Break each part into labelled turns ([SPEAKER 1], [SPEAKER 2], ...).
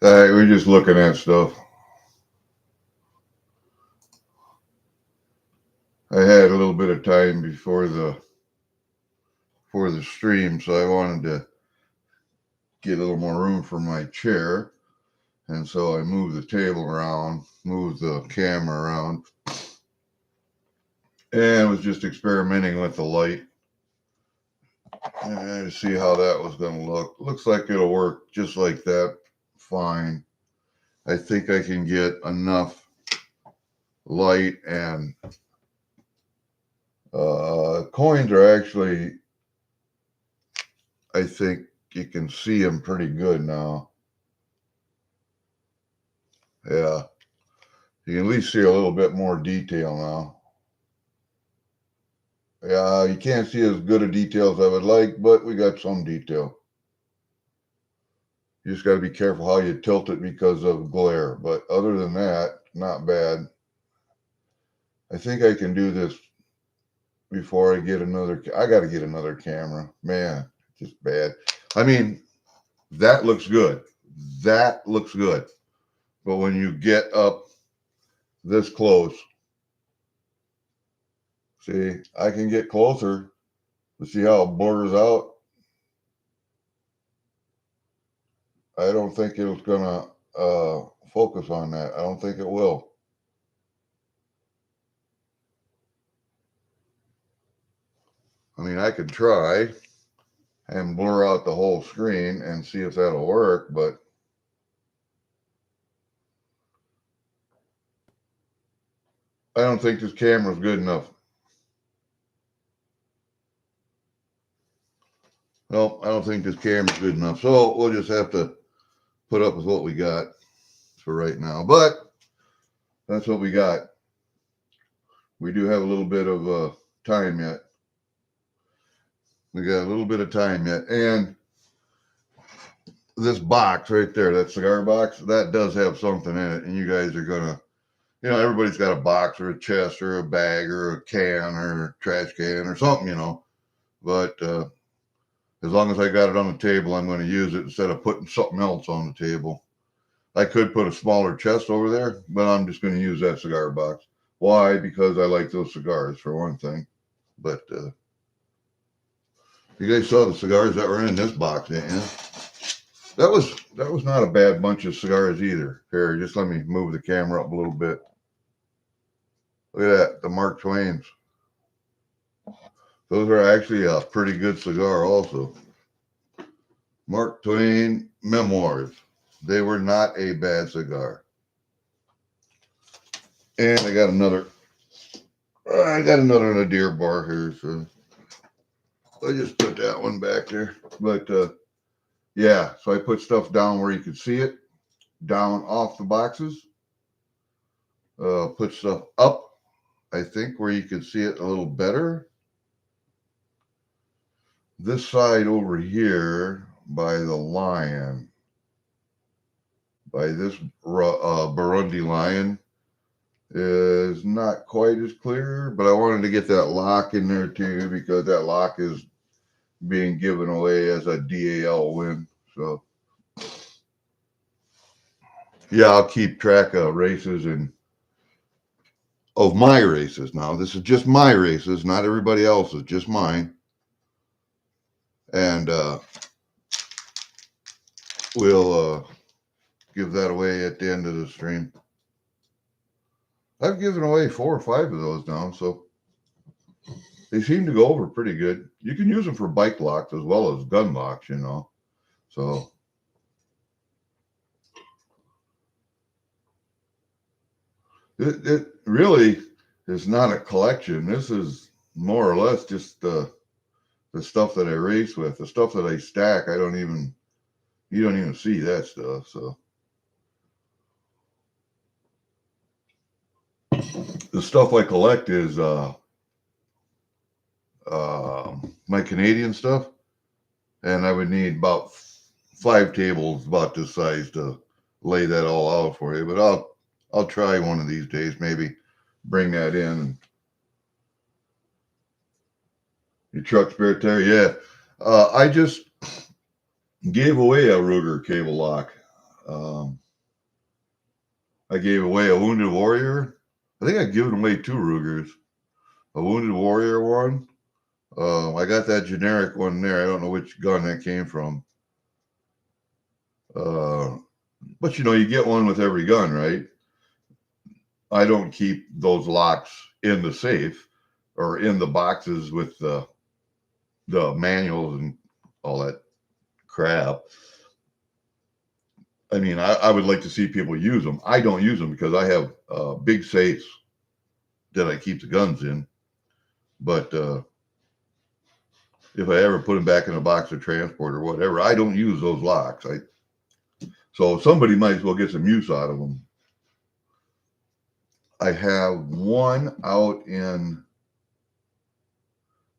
[SPEAKER 1] All right, we're just looking at stuff. I had a little bit of time before the stream, so I wanted to get a little more room for my chair, and so I moved the table around, moved the camera around, and was just experimenting with the light and to see how that was going to look. Looks like it'll work just like that. Fine. I think I can get enough light, and coins are actually, I think you can see them pretty good now. Yeah, you can at least see a little bit more detail now. Yeah, you can't see as good a detail as I would like, but we got some detail. You just got to be careful how you tilt it because of glare. But other than that, not bad. I think I can do this before I get another. I got to get another camera. Man, just bad. I mean, that looks good. That looks good. But when you get up this close, see, I can get closer to see how it blurs out. I don't think it's going to focus on that. I don't think it will. I mean, I could try and blur out the whole screen and see if that'll work, but I don't think this camera's good enough. Nope, I don't think this camera's good enough. So we'll just have to put up with what we got for right now. But that's what we got. We do have a little bit of time yet. We got a little bit of time yet. And this box right there, that cigar box, that does have something in it. And you guys are going to, everybody's got a box or a chest or a bag or a can or a trash can or something, But as long as I got it on the table, I'm going to use it instead of putting something else on the table. I could put a smaller chest over there, but I'm just going to use that cigar box. Why? Because I like those cigars, for one thing. But you guys saw the cigars that were in this box, didn't you? That was not a bad bunch of cigars either. Here, just let me move the camera up a little bit. Look at that, the Mark Twains. Those are actually a pretty good cigar also. Mark Twain Memoirs. They were not a bad cigar. And I got another Nadir bar here, so I just put that one back there. But yeah, so I put stuff down where you could see it, down off the boxes. Put stuff up, I think, where you could see it a little better. This side over here by the lion, by this Burundi lion, is not quite as clear, but I wanted to get that lock in there too because that lock is being given away as a DAL win. So yeah, I'll keep track of races and of my races now. This is just my races, not everybody else's, just mine. And we'll give that away at the end of the stream. I've given away 4 or 5 of those now, so they seem to go over pretty good. You can use them for bike locks as well as gun locks, So it really is not a collection. This is more or less just the stuff that I race with. The stuff that I stack, I don't even You don't even see that stuff. So the stuff I collect is my Canadian stuff, and I would need about 5 tables about this size to lay that all out for you. But I'll try one of these days, maybe bring that in. Your truck's back there, yeah. I just gave away a Ruger cable lock. I gave away a Wounded Warrior. I think I've given away 2 Rugers. A Wounded Warrior one. I got that generic one there. I don't know which gun that came from. But you get one with every gun, right? I don't keep those locks in the safe or in the boxes with the manuals and all that crap. I mean, I would like to see people use them. I don't use them because I have big safes that I keep the guns in. But if I ever put them back in a box of transport or whatever, I don't use those locks. So somebody might as well get some use out of them. I have one out in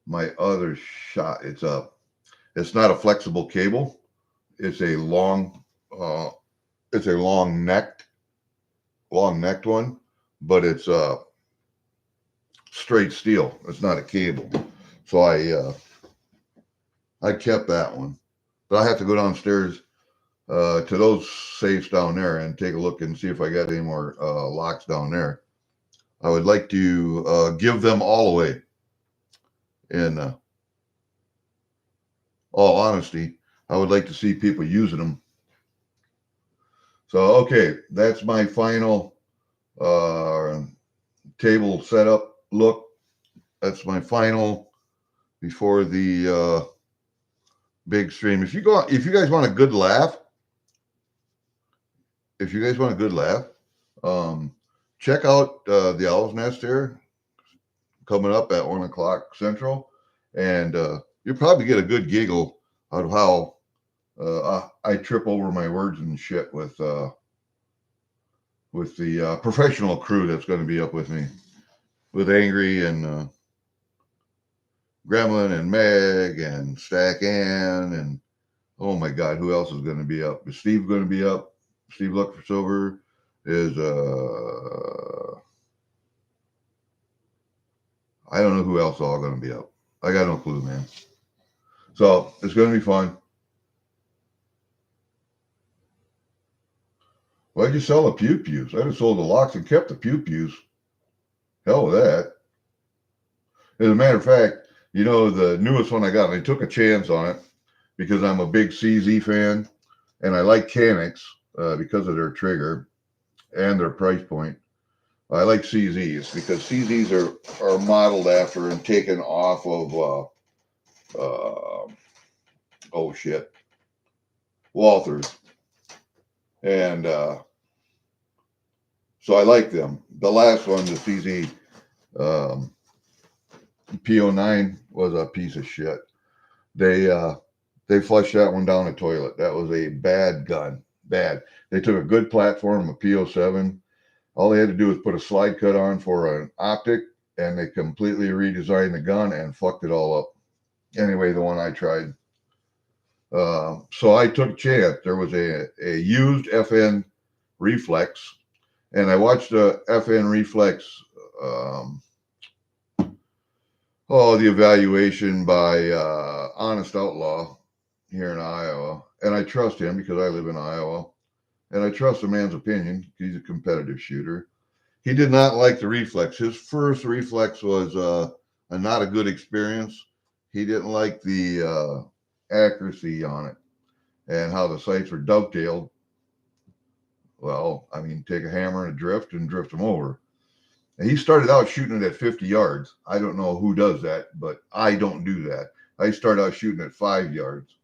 [SPEAKER 1] my other shop. It's not a flexible cable. It's a long necked one, but it's straight steel. It's not a cable. So I kept that one, but I have to go downstairs to those safes down there and take a look and see if I got any more locks down there. I would like to give them all away. In all honesty, I would like to see people using them. So, okay, that's my final table setup look. That's my final before the big stream. If you guys want a good laugh, check out the Owl's Nest here coming up at 1 o'clock Central, and you'll probably get a good giggle out of how I trip over my words and shit with the professional crew that's going to be up with me, with Angry and Gremlin and Meg and Stack Ann, and oh my God, who else is going to be up? Is Steve going to be up? Steve Luck for Silver is I don't know who else is all going to be up. I got no clue, man. So it's going to be fun. Why'd you sell the pew-pews? I'd have sold the locks and kept the pew-pews. Hell with that. As a matter of fact, the newest one I got, and I took a chance on it because I'm a big CZ fan, and I like Canucks because of their trigger and their price point. I like CZs because CZs are modeled after and taken off of Walthers, and so I like them. The last one, the CZ P09, was a piece of shit. They flushed that one down the toilet. That was a bad gun. Bad. They took a good platform, a P07. All they had to do was put a slide cut on for an optic, and they completely redesigned the gun and fucked it all up. Anyway, the one I tried. So I took a chance. There was a used FN Reflex, and I watched the FN Reflex, the evaluation by Honest Outlaw here in Iowa. And I trust him because I live in Iowa. And I trust the man's opinion. He's a competitive shooter. He did not like the Reflex. His first Reflex was not a good experience. He didn't like the accuracy on it and how the sights were dovetailed. Well, I mean, take a hammer and a drift and drift them over. And he started out shooting it at 50 yards. I don't know who does that, but I don't do that. I start out shooting at 5 yards.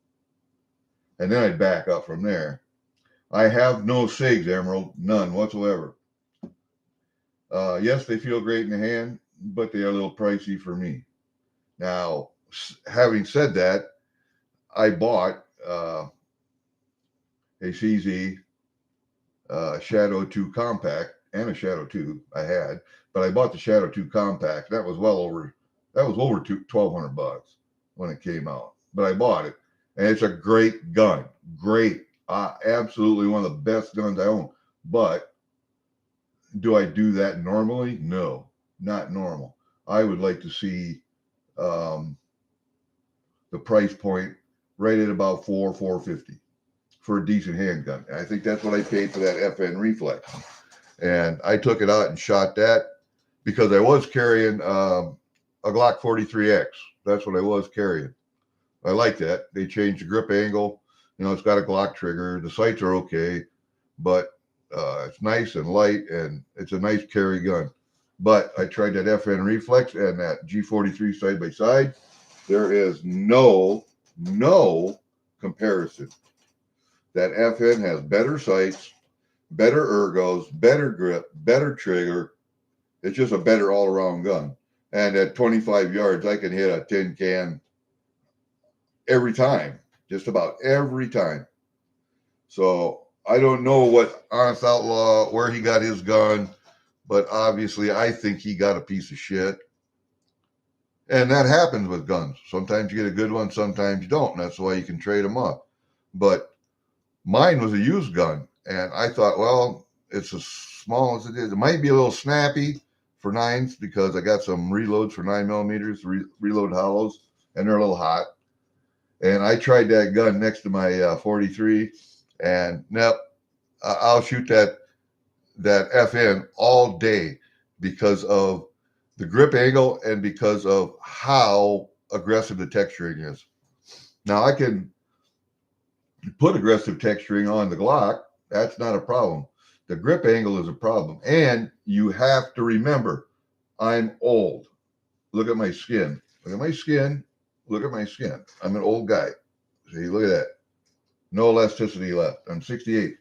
[SPEAKER 1] And then I'd back up from there. I have no SIGs, Emerald, none whatsoever. Yes, they feel great in the hand, but they are a little pricey for me. Now, having said that, I bought a CZ Shadow 2 compact and a Shadow 2 I had, but I bought the Shadow 2 compact. That was over $1,200 when it came out, but I bought it, and it's a great gun. Great. Absolutely one of the best guns I own. But do I do that normally? No, not normal. I would like to see the price point right at about $450 for a decent handgun. And I think that's what I paid for that FN Reflex. And I took it out and shot that because I was carrying a Glock 43X. That's what I was carrying. I like that. They changed the grip angle. You know, it's got a Glock trigger. The sights are okay, but it's nice and light, and it's a nice carry gun. But I tried that FN Reflex and that G43 side by side. There is no comparison. That FN has better sights, better ergos, better grip, better trigger. It's just a better all-around gun. And at 25 yards, I can hit a tin can every time, just about every time. So I don't know what Honest Outlaw, where he got his gun, but obviously I think he got a piece of shit. And that happens with guns. Sometimes you get a good one, sometimes you don't. And that's why you can trade them up. But mine was a used gun. And I thought, well, it's as small as it is. It might be a little snappy for nines because I got some reloads for 9mm, reload hollows, and they're a little hot. And I tried that gun next to my 43, and nope, I'll shoot that FN all day because of the grip angle and because of how aggressive the texturing is. Now I can put aggressive texturing on the Glock. That's not a problem. The grip angle is a problem. And you have to remember, I'm old. Look at my skin. Look at my skin. Look at my skin. I'm an old guy. See, look at that. No elasticity left. I'm 68.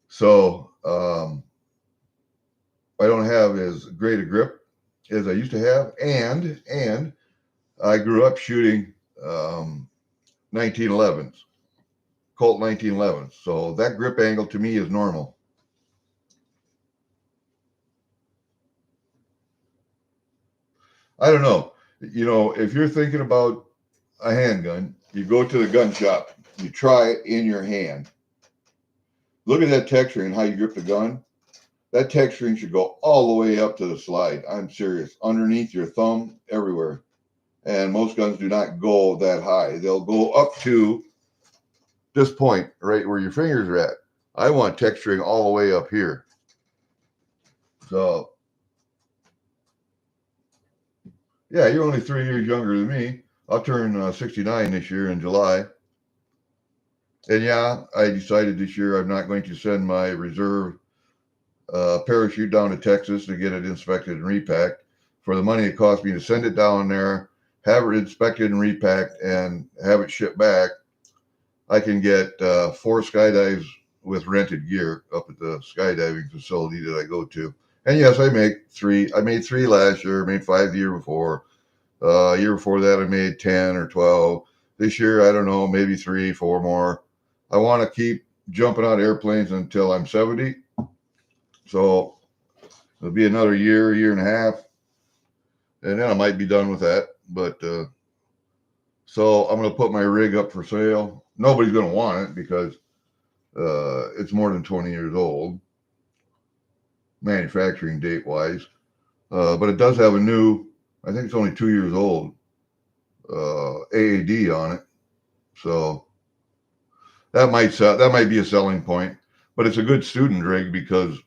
[SPEAKER 1] So I don't have as great a grip as I used to have. And I grew up shooting 1911s, Colt 1911s. So that grip angle to me is normal. I don't know. You know, if you're thinking about a handgun, you go to the gun shop, you try it in your hand. Look at that texturing and how you grip the gun. That texturing should go all the way up to the slide. I'm serious. Underneath your thumb, everywhere. And most guns do not go that high. They'll go up to this point, right where your fingers are at. I want texturing all the way up here. So, yeah, you're only 3 years younger than me. I'll turn 69 this year in July. And yeah, I decided this year I'm not going to send my reserve parachute down to Texas to get it inspected and repacked. For the money it cost me to send it down there, have it inspected and repacked, and have it shipped back, I can get 4 skydives with rented gear up at the skydiving facility that I go to. And yes, I make 3. I made 3 last year, made 5 the year before. A year before that, I made 10 or 12. This year, I don't know, maybe 3, 4 more. I want to keep jumping out of airplanes until I'm 70. So it'll be another year, year and a half. And then I might be done with that. But so I'm going to put my rig up for sale. Nobody's going to want it because it's more than 20 years old, manufacturing date wise. But it does have a new, I think it's only 2 years old, AAD on it. So that might sell, that might be a selling point. But it's a good student rig because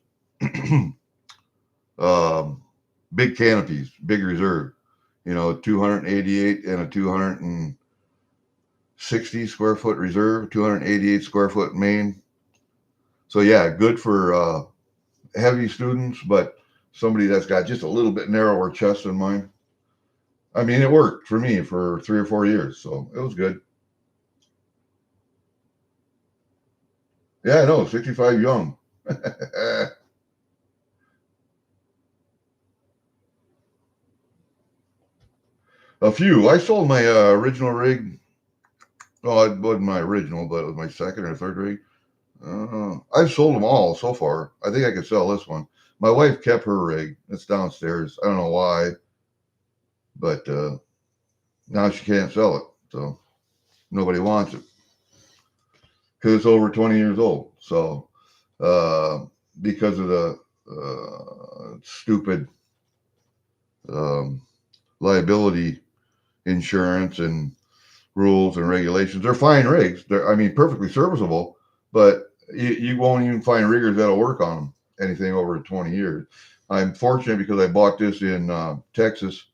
[SPEAKER 1] big canopies, big reserve, you know, 288 and a 260 square foot reserve, 288 square foot main. So yeah, good for heavy students, but somebody that's got just a little bit narrower chest than mine. I mean, it worked for me for 3 or 4 years, so it was good. Yeah, I know, 65 young. A few. I sold my original rig Oh, it wasn't my original, but it was my second or third rig. I've sold them all so far. I think I could sell this one. My wife kept her rig. It's downstairs. I don't know why, but now she can't sell it. So nobody wants it because it's over 20 years old. So uh, because of the stupid um, liability insurance and rules and regulations, they're fine rigs. I mean, perfectly serviceable, but you won't even find riggers that'll work on them anything over 20 years. I'm fortunate because I bought this in Texas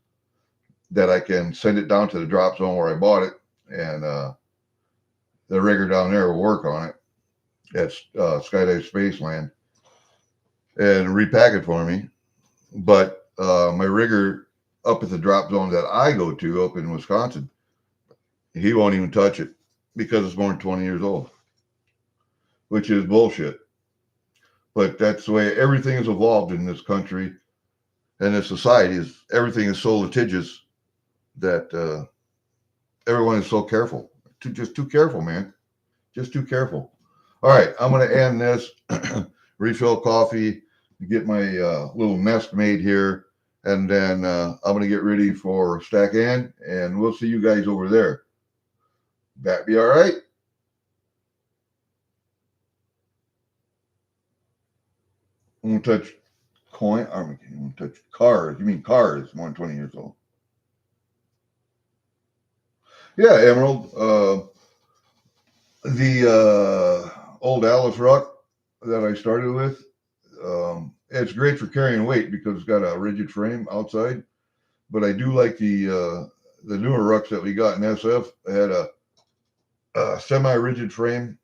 [SPEAKER 1] that I can send it down to the drop zone where I bought it, and the rigger down there will work on it at Skydive Spaceland and repack it for me. But my rigger up at the drop zone that I go to up in Wisconsin, he won't even touch it because it's more than 20 years old, which is bullshit. But that's the way everything has evolved in this country and this society. Is everything is so litigious that everyone is so careful. Just too careful, man. Just too careful. All right, I'm going to end this, refill coffee, get my little nest made here, and then I'm going to get ready for Stack End, and we'll see you guys over there. That be all right? I won't touch coin. I won't touch cars. You mean cars more than 20 years old? Yeah, Emerald. The old Alice Ruck that I started with, it's great for carrying weight because it's got a rigid frame outside. But I do like the newer rucks that we got in SF. It had a semi-rigid frame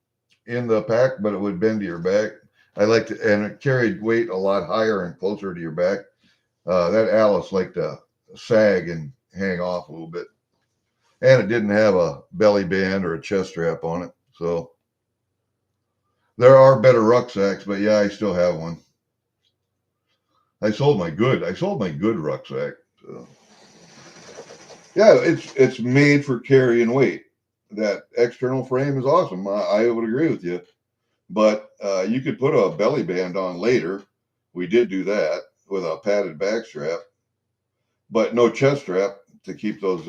[SPEAKER 1] in the pack, but it would bend to your back. I liked it, and it carried weight a lot higher and closer to your back. That Alice liked to sag and hang off a little bit, and it didn't have a belly band or a chest strap on it. So there are better rucksacks, but yeah, I still have one. I sold my good rucksack. So. Yeah, it's made for carrying weight. That external frame is awesome. I would agree with you. But you could put a belly band on later. We did do that with a padded back strap, but no chest strap to keep those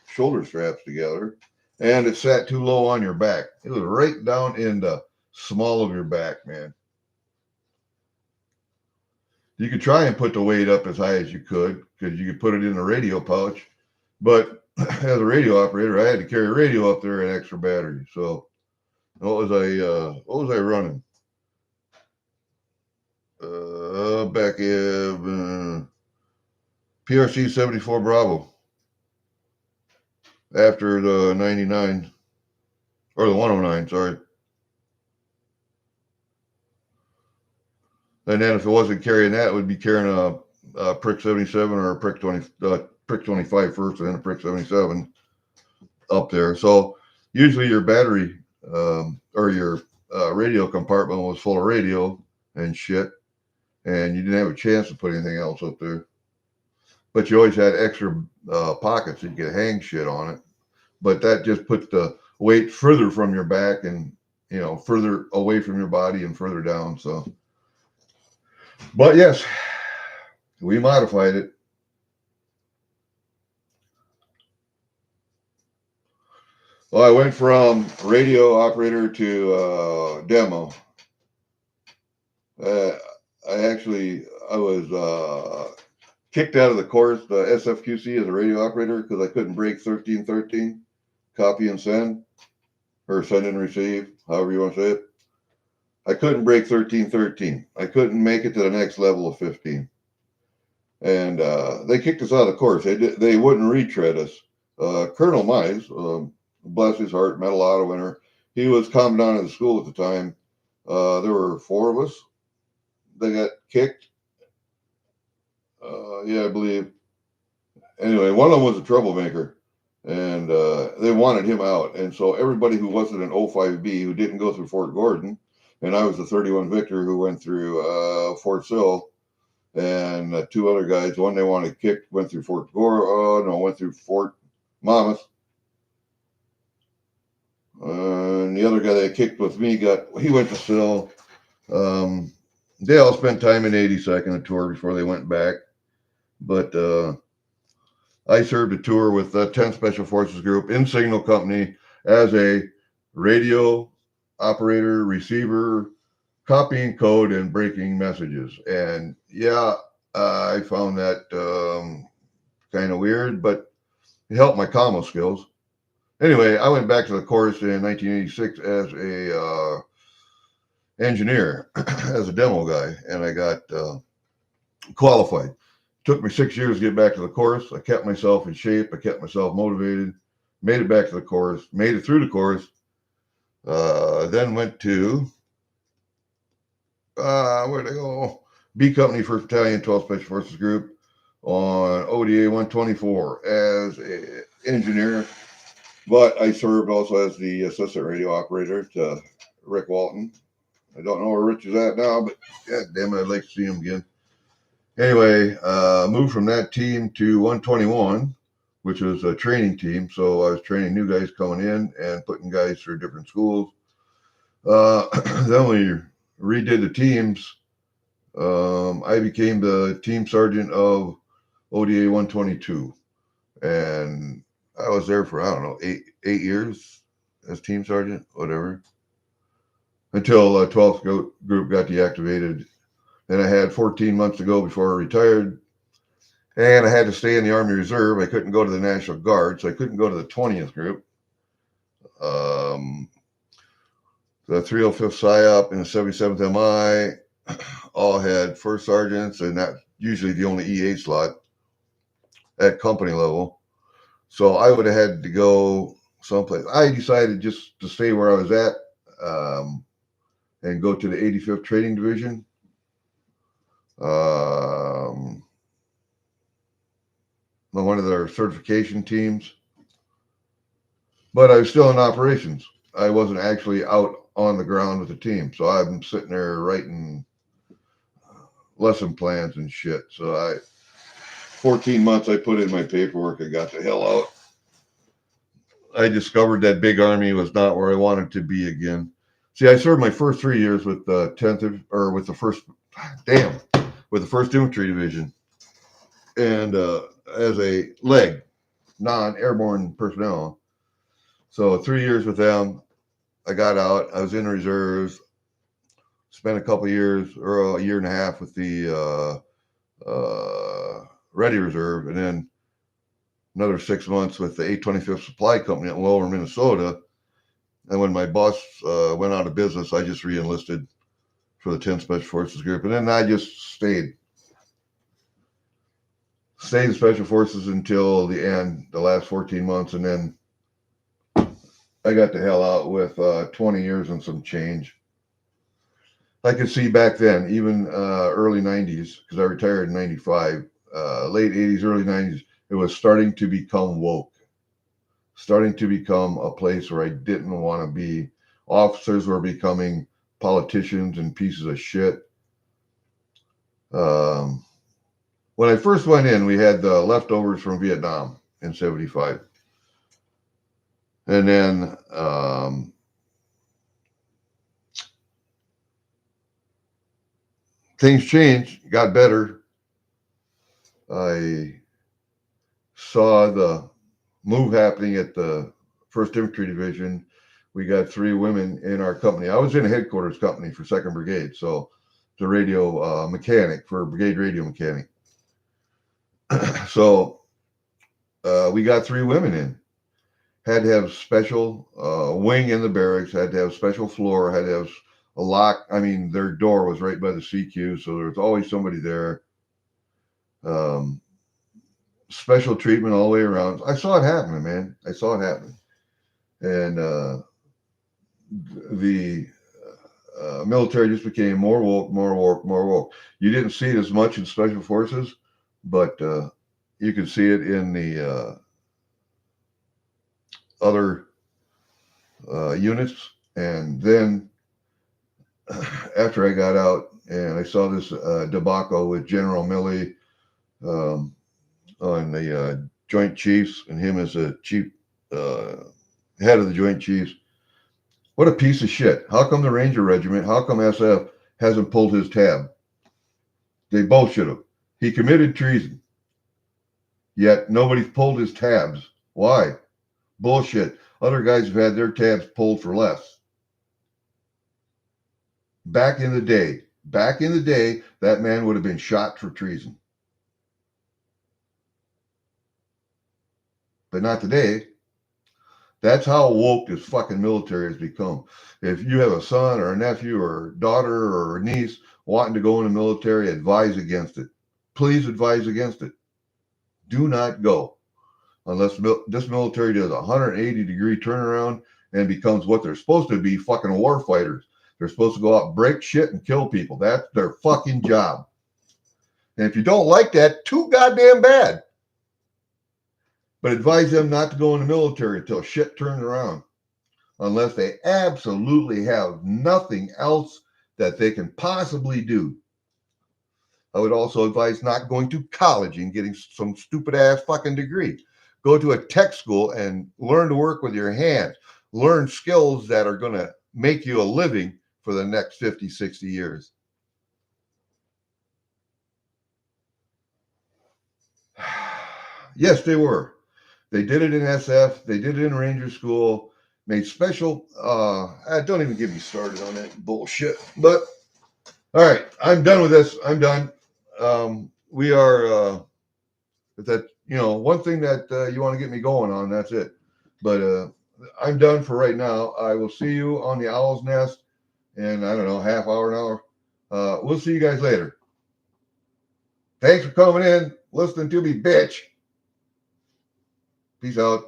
[SPEAKER 1] shoulder straps together. And it sat too low on your back. It was right down in the small of your back, man. You could try and put the weight up as high as you could because you could put it in the radio pouch. But as a radio operator, I had to carry a radio up there and extra battery. So what was I running? Back in PRC 74 Bravo after the 99 or the 109, sorry. And then if it wasn't carrying that, it would be carrying a Prick 77 or a Prick 25 first and then a Prick 77 up there. So usually your battery or your radio compartment was full of radio and shit, and you didn't have a chance to put anything else up there. But you always had extra pockets that you could hang shit on it. But that just puts the weight further from your back and further away from your body and further down. So, but yes, we modified it. Well, I went from radio operator to demo. I was kicked out of the course, the SFQC as a radio operator because I couldn't break 1313, copy and send, or send and receive, however you want to say it. I couldn't break 1313. I couldn't make it to the next level of 15. And they kicked us out of the course. They wouldn't retread us. Colonel Mize, bless his heart, Medal of Honor winner, he was commandant of the school at the time. There were 4 of us. They got kicked. Yeah, I believe. Anyway, one of them was a troublemaker, and they wanted him out. And so everybody who wasn't an 05B, who didn't go through Fort Gordon, and I was the 31 Victor who went through Fort Sill, and 2 other guys, one they wanted kicked, went through went through Fort Monmouth. And the other guy that kicked with me he went to SIL. They all spent time in 82nd, a tour before they went back. But I served a tour with the 10th Special Forces Group in Signal Company as a radio operator, receiver, copying code and breaking messages. And yeah, I found that kind of weird, but it helped my commo skills. Anyway, I went back to the course in 1986 as a engineer, as a demo guy, and I got qualified. Took me 6 years to get back to the course. I kept myself in shape. I kept myself motivated. Made it back to the course. Made it through the course. Then went to where'd I go? B Company, 1st Battalion, 12th Special Forces Group on ODA 124 as an engineer. But I served also as the assistant radio operator to Rick Walton. I don't know where Rich is at now, but god damn it, I'd like to see him again. Anyway, moved from that team to 121, which was a training team. So I was training new guys coming in and putting guys through different schools. Then we redid the teams. I became the team sergeant of ODA 122. And I was there for, I don't know, eight years as team sergeant, whatever, until 12th group got deactivated. Then I had 14 months to go before I retired. And I had to stay in the Army Reserve. I couldn't go to the National Guard, so I couldn't go to the 20th group. The 305th PSYOP and the 77th MI all had first sergeants, and that's usually the only EA slot at company level. So I would have had to go someplace. I decided just to stay where I was at and go to the 85th Trading Division. One of their certification teams. But I was still in operations. I wasn't actually out on the ground with the team. So I'm sitting there writing lesson plans and shit. So 14 months I put in my paperwork. I got the hell out. I discovered that big army was not where I wanted to be again. See, I served my first 3 years with the 10th with the first Infantry Division, and as a leg, non-airborne personnel. So 3 years with them. I got out. I was in reserves. Spent a couple years or a year and a half with the Ready Reserve, and then another 6 months with the 825th Supply Company at Lower Minnesota. And when my boss went out of business, I just re-enlisted for the 10th Special Forces Group. And then I just stayed in Special Forces until the end, the last 14 months. And then I got the hell out with 20 years and some change. I could see back then, even early 90s, because I retired in 95, late 80s, early 90s, it was starting to become woke. Starting to become a place where I didn't want to be. Officers were becoming politicians and pieces of shit. When I first went in, we had the leftovers from Vietnam in 75. And then things changed, got better. I saw the move happening at the 1st Infantry Division. We got 3 women in our company. I was in a headquarters company for 2nd Brigade, so the radio mechanic for Brigade Radio Mechanic. So we got 3 women in. Had to have special wing in the barracks, had to have special floor, had to have a lock. I mean, their door was right by the CQ, so there was always somebody there. Special treatment all the way around. I saw it happening, man. I saw it happening. And the military just became more woke. You didn't see it as much in Special Forces, but you could see it in the other units. And then after I got out and I saw this debacle with General Milley on the Joint Chiefs, and him as a chief head of the Joint Chiefs, What a piece of shit. How come the Ranger Regiment, how come SF hasn't pulled his tab? They both should have. He committed treason. Yet nobody's pulled his tabs. Why? Bullshit. Other guys have had their tabs pulled for less. Back in the day, that man would have been shot for treason. But not today. That's how woke this fucking military has become. If you have a son or a nephew or a daughter or a niece wanting to go in the military, advise against it. Please advise against it. Do not go unless this military does a 180-degree turnaround and becomes what they're supposed to be, fucking war fighters. They're supposed to go out, break shit, and kill people. That's their fucking job. And if you don't like that, too goddamn bad. But advise them not to go in the military until shit turns around. Unless they absolutely have nothing else that they can possibly do. I would also advise not going to college and getting some stupid ass fucking degree. Go to a tech school and learn to work with your hands. Learn skills that are going to make you a living for the next 50, 60 years. Yes, they were. They did it in SF. They did it in Ranger School. Made special. Don't even get me started on that bullshit. But all right, I'm done with this. I'm done. We are. That one thing that you want to get me going on. That's it. But I'm done for right now. I will see you on the Owl's Nest in, I don't know, half hour, an hour. We'll see you guys later. Thanks for coming in, listening to me, bitch. Peace out.